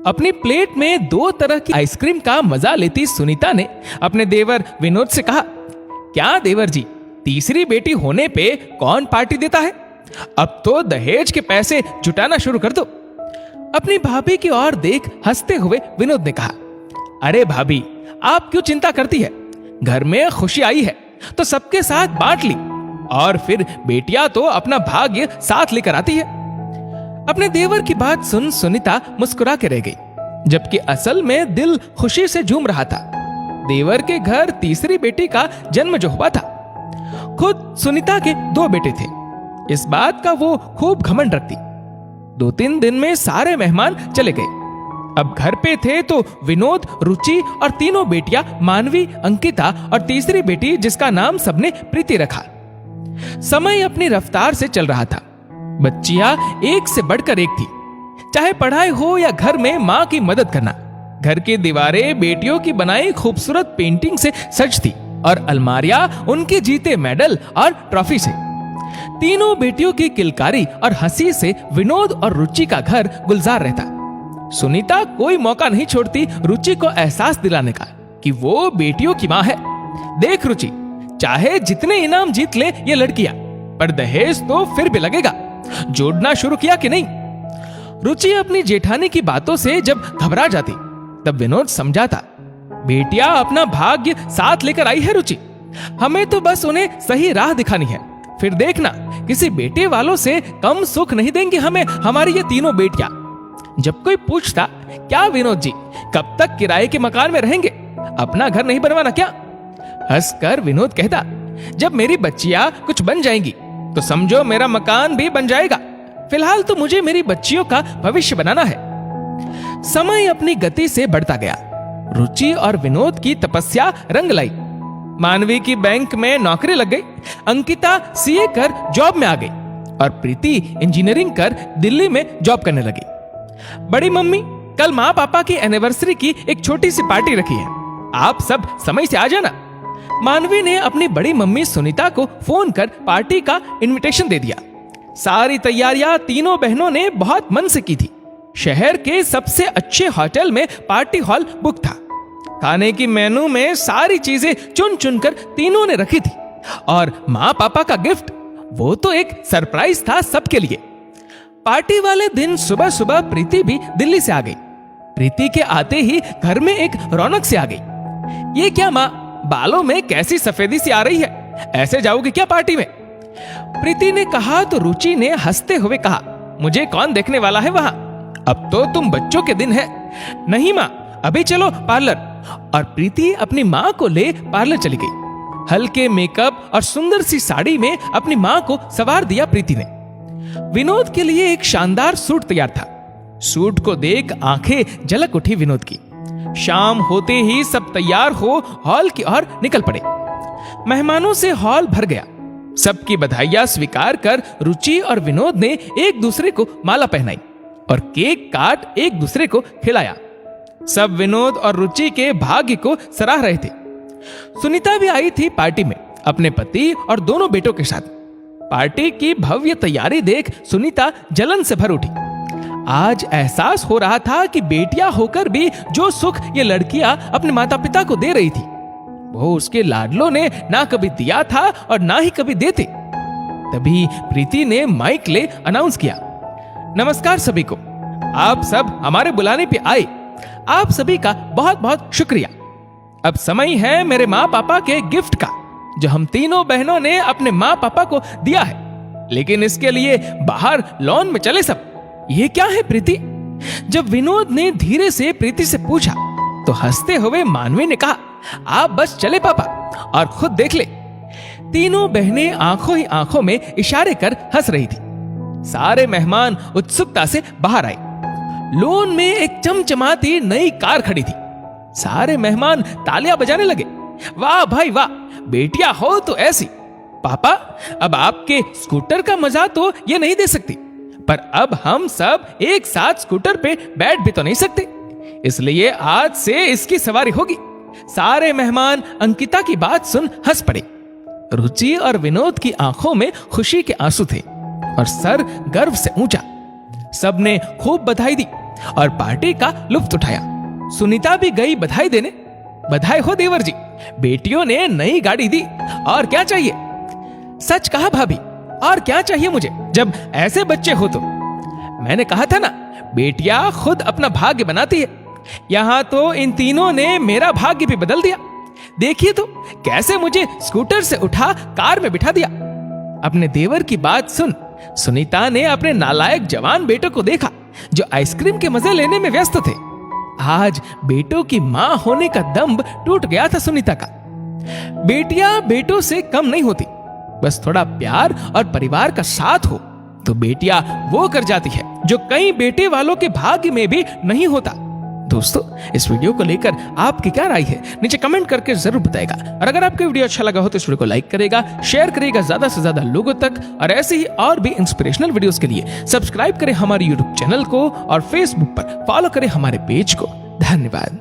अपनी प्लेट में 2 तरह की आइसक्रीम का मजा लेती सुनीता ने अपने देवर विनोद से कहा, क्या देवर जी, तीसरी बेटी होने पे कौन पार्टी देता है? अब तो दहेज के पैसे जुटाना शुरू कर दो। अपनी भाभी की ओर देख हंसते हुए विनोद ने कहा, अरे भाभी, आप क्यों चिंता करती है? घर में खुशी आई है तो सबके साथ बांट ली, और फिर बेटियां तो अपना भाग्य साथ लेकर आती है। अपने देवर की बात सुन सुनीता मुस्कुरा के रह गई, जबकि असल में दिल खुशी से झूम रहा था। देवर के घर तीसरी बेटी का जन्म जो हुआ था। खुद सुनीता के 2 बेटे थे, इस बात का वो खूब घमंड रखती। 2-3 दिन में सारे मेहमान चले गए। अब घर पे थे तो विनोद, रुचि और तीनों बेटियां मानवी, अंकिता और तीसरी बेटी जिसका नाम सबने प्रीति रखा। समय अपनी रफ्तार से चल रहा था। बच्चियां एक से बढ़कर एक थी, चाहे पढ़ाई हो या घर में मां की मदद करना। घर की दीवारें बेटियों की बनाई खूबसूरत पेंटिंग से सज थी और अलमारियां उनके जीते मेडल और ट्रॉफी से। तीनों बेटियों की किलकारी और हंसी से विनोद और रुचि का घर गुलजार रहता। सुनीता कोई मौका नहीं छोड़ती रुचि को एहसास दिलाने का कि वो बेटियों की मां है। देख रुचि, चाहे जितने इनाम जीत ले ये लड़कियां, पर दहेज तो फिर भी लगेगा। जोड़ना शुरू किया कि नहीं? रुचि अपनी जेठानी की बातों से जब घबरा जाती, तब विनोद समझाता, बेटियां अपना भाग्य साथ लेकर आई है रुचि, हमें तो बस उन्हें सही राह दिखानी है। फिर देखना, किसी बेटे वालों से कम सुख नहीं देंगे हमें हमारी ये तीनों बेटियां। जब कोई पूछता, क्या विनोद जी, कब तक किराए के मकान में रहेंगे? अपना घर नहीं बनवाना क्या? हंसकर विनोद कहता, जब मेरी बच्चियां कुछ बन जाएंगी तो समझो मेरा मकान भी बन जाएगा। फिलहाल तो मुझे मेरी बच्चियों का भविष्य बनाना है। समय अपनी गति से बढ़ता गया। रुचि और विनोद की तपस्या रंग लाई। मानवी की बैंक में नौकरी लग गई, अंकिता सीए कर जॉब में आ गई और प्रीति इंजीनियरिंग कर दिल्ली में जॉब करने लगी। बड़ी मम्मी, कल माँ पापा की एनिवर्सरी की एक छोटी सी पार्टी रखी है, आप सब समय से आ जाना। मानवी ने अपनी बड़ी मम्मी सुनीता को फोन कर पार्टी का इनविटेशन दे दिया। सारी तैयारियां तीनों बहनों ने बहुत मन से की थी। शहर के सबसे अच्छे होटल में पार्टी हॉल बुक था। खाने की मेनू में सारी चीजें चुन चुनकर तीनों ने रखी थी, और माँ पापा का गिफ्ट, वो तो एक सरप्राइज था सबके लिए। पार्टी वाले दिन सुबह सुबह प्रीति भी दिल्ली से आ गई। प्रीति के आते ही घर में एक रौनक सी आ गई। ये क्या माँ, बालों में कैसी सफेदी सी आ रही है, ऐसे जाओगे क्या पार्टी में? प्रीति ने कहा तो रुचि ने हंसते हुए कहा, मुझे कौन देखने वाला है वहां, अब तो तुम बच्चों के दिन है। नहीं माँ, अभी चलो पार्लर। और प्रीति अपनी माँ को ले पार्लर चली गई। हल्के मेकअप और सुंदर सी साड़ी में अपनी माँ को सवार दिया प्रीति ने। विनोद के लिए एक शानदार सूट तैयार था। सूट को देख आंखें झलक उठी विनोद की। शाम होते ही सब तैयार हो हॉल की ओर निकल पड़े। मेहमानों से हॉल भर गया। सबकी बधाइयां स्वीकार कर रुचि और विनोद ने एक दूसरे को माला पहनाई और केक काट एक दूसरे को खिलाया। सब विनोद और रुचि के भाग्य को सराह रहे थे। सुनीता भी आई थी पार्टी में अपने पति और दोनों बेटों के साथ। पार्टी की भव्य तैयारी देख सुनीता जलन से भर उठी। आज एहसास हो रहा था कि बेटियां होकर भी जो सुख ये लड़कियां अपने माता पिता को दे रही थी, वो उसके लाडलों ने ना कभी दिया था और ना ही कभी देते। तभी प्रीति ने माइक ले अनाउंस किया, नमस्कार सभी को, आप सब हमारे बुलाने पे आए, आप सभी का बहुत बहुत शुक्रिया। अब समय है मेरे माँ पापा के गिफ्ट का, जो हम तीनों बहनों ने अपने माँ पापा को दिया है। लेकिन इसके लिए बाहर लॉन में चले सब। ये क्या है प्रीति? जब विनोद ने धीरे से प्रीति से पूछा तो हंसते हुए मानवी ने कहा, आप बस चले पापा और खुद देख ले। तीनों बहनें आंखों ही आंखों में इशारे कर हंस रही थी। सारे मेहमान उत्सुकता से बाहर आए। लॉन में एक चमचमाती नई कार खड़ी थी। सारे मेहमान तालियां बजाने लगे। वाह भाई वाह, बेटियां हो तो ऐसी। पापा, अब आपके स्कूटर का मजा तो ये नहीं दे सकती, पर अब हम सब एक साथ स्कूटर पे बैठ भी तो नहीं सकते, इसलिए आज से इसकी सवारी होगी। सारे मेहमान अंकिता की बात सुन हंस पड़े। रुचि और विनोद की आंखों में खुशी के आंसू थे और सर गर्व से ऊंचा। सबने खूब बधाई दी और पार्टी का लुत्फ उठाया। सुनीता भी गई बधाई देने। बधाई हो देवर जी, बेटियों ने नई गाड़ी दी, और क्या चाहिए? सच कहा भाभी, और क्या चाहिए मुझे जब ऐसे बच्चे हो तो। मैंने कहा था ना, बेटियां खुद अपना भाग्य बनाती है। यहां तो इन तीनों ने मेरा भाग्य भी बदल दिया। देखिए तो कैसे मुझे स्कूटर से उठा कार में बिठा दिया। अपने देवर की बात सुन सुनीता ने अपने नालायक जवान बेटों को देखा जो आइसक्रीम के मजे लेने में व्यस्त थे। आज बेटों की मां होने का दम्भ टूट गया था सुनीता का। बेटियां बेटों से कम नहीं होती, बस थोड़ा प्यार और परिवार का साथ हो तो बेटियां वो कर जाती है जो कई बेटे वालों के भाग्य में भी नहीं होता। दोस्तों, इस वीडियो को लेकर आपकी क्या राय है नीचे कमेंट करके जरूर बताएगा। और अगर आपको वीडियो अच्छा लगा हो तो इस वीडियो को लाइक करेगा, शेयर करेगा ज्यादा से ज्यादा लोगों तक। और ऐसे ही और भी इंस्पिरेशनल वीडियोस के लिए सब्सक्राइब करें हमारे यूट्यूब चैनल को और फेसबुक पर फॉलो करें हमारे पेज को। धन्यवाद।